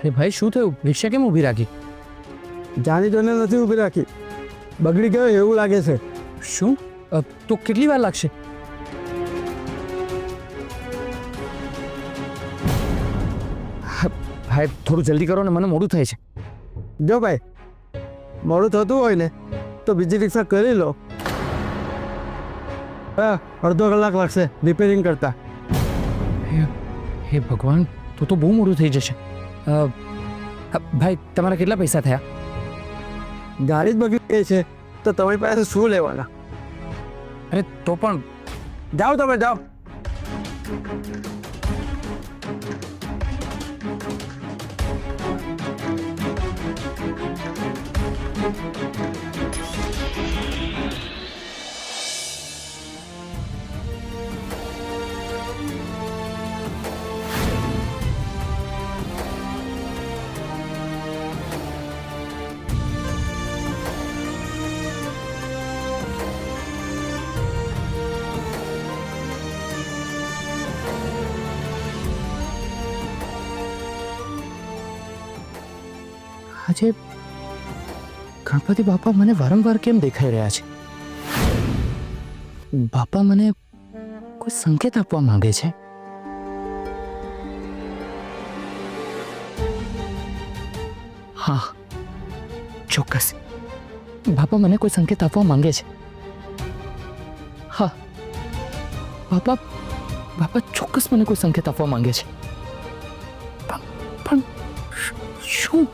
અરે ભાઈ શું થયું? રિક્ષા કેમ ઊભી રાખી? જાણી જોઈને નથી ઊભી રાખી, બગડી ગયો એવું લાગે છે. શું? તો કેટલી વાર લાગશે? ભાઈ થોડું જલ્દી કરો ને, મને મોડું થાય છે. જો ભાઈ, મોડું થતું હોય ને તો બીજી રિક્ષા કરી લો. હા, અડધો કલાક લાગશે રિપેરિંગ કરતા. હે ભગવાન, તો બહુ મોડું થઈ જશે. ભાઈ તમારા કેટલા પૈસા થયા? ગાડી જ બગડી ગઈ છે તો તમારી પાસે શું લેવાના? અરે તો પણ જાઓ, તમે જાઓ. આજે ગણપતિ બાપા મને વારંવાર કેમ દેખાઈ રહ્યા છે? બાપા મને કોઈ સંકેત આપવા માંગે છે. હા, ચોક્કસ બાપા મને કોઈ સંકેત આપવા માંગે છે. હા, બાપા ચોક્કસ મને કોઈ સંકેત આપવા માંગે છે. પણ શું?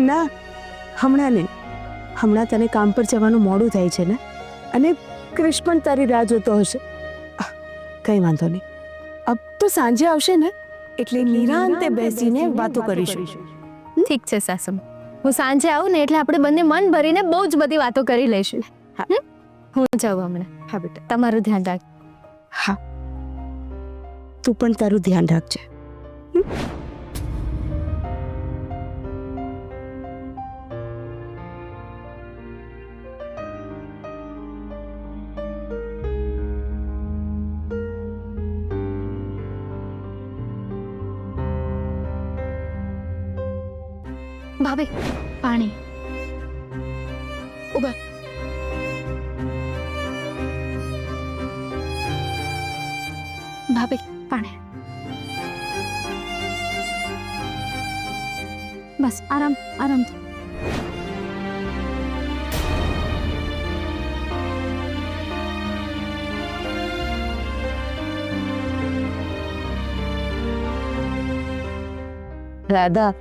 ના, હમણાં નહીં. હમણાં તને કામ પર જવાનું મોડું થાય છે ને, અને ક્રિશ પણ તારી રાહ જોતો હશે. કંઈ વાંધો નહીં. અબ તો સાંજે આવશે ને એટલે નિરાંતે બેસીને વાતો કરીશું. ઠીક છે સાસુ, હું સાંજે આવું ને એટલે આપણે બંને મન ભરીને બહુ જ બધી વાતો કરી લઈશું. હું જાઉં હમણાં. હા બેટા. તમારું ધ્યાન રાખ. હા, તું પણ તારું ધ્યાન રાખજે. ભાભી પાણી. ઉભા. ભાભી પાણી. બસ આરામ આરામ. રાધા,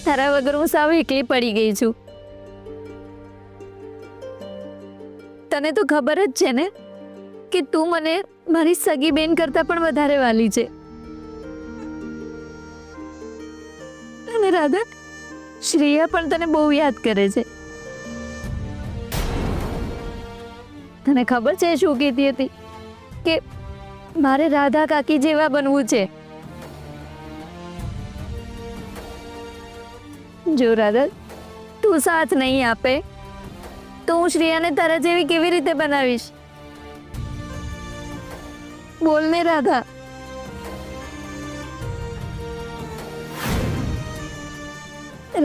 તારા વગર હું સાવ એકલી પડી ગઈ છું. તને તો ખબર જ છે ને કે તું મને મારી સગી બેન કરતા પણ વધારે વાલી છે. અને રાધા, શ્રેયા પણ તને બહુ યાદ કરે છે. તને ખબર છે શું કહેતી હતી કે મારે રાધા કાકી જેવા બનવું છે. જો રાધા, તું સાથ નહીં આપે તો હું શ્રેયાને તારા જેવી કેવી રીતે બનાવીશ? બોલ ને રાધા.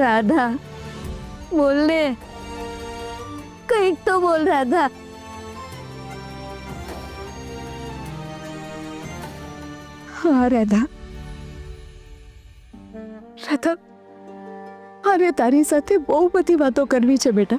રાધા બોલ ને, કંઈક તો બોલ રાધા. હા રાધા, રાધા, અરે તારી સાથે બહુ બધી વાતો કરવી છે બેટા.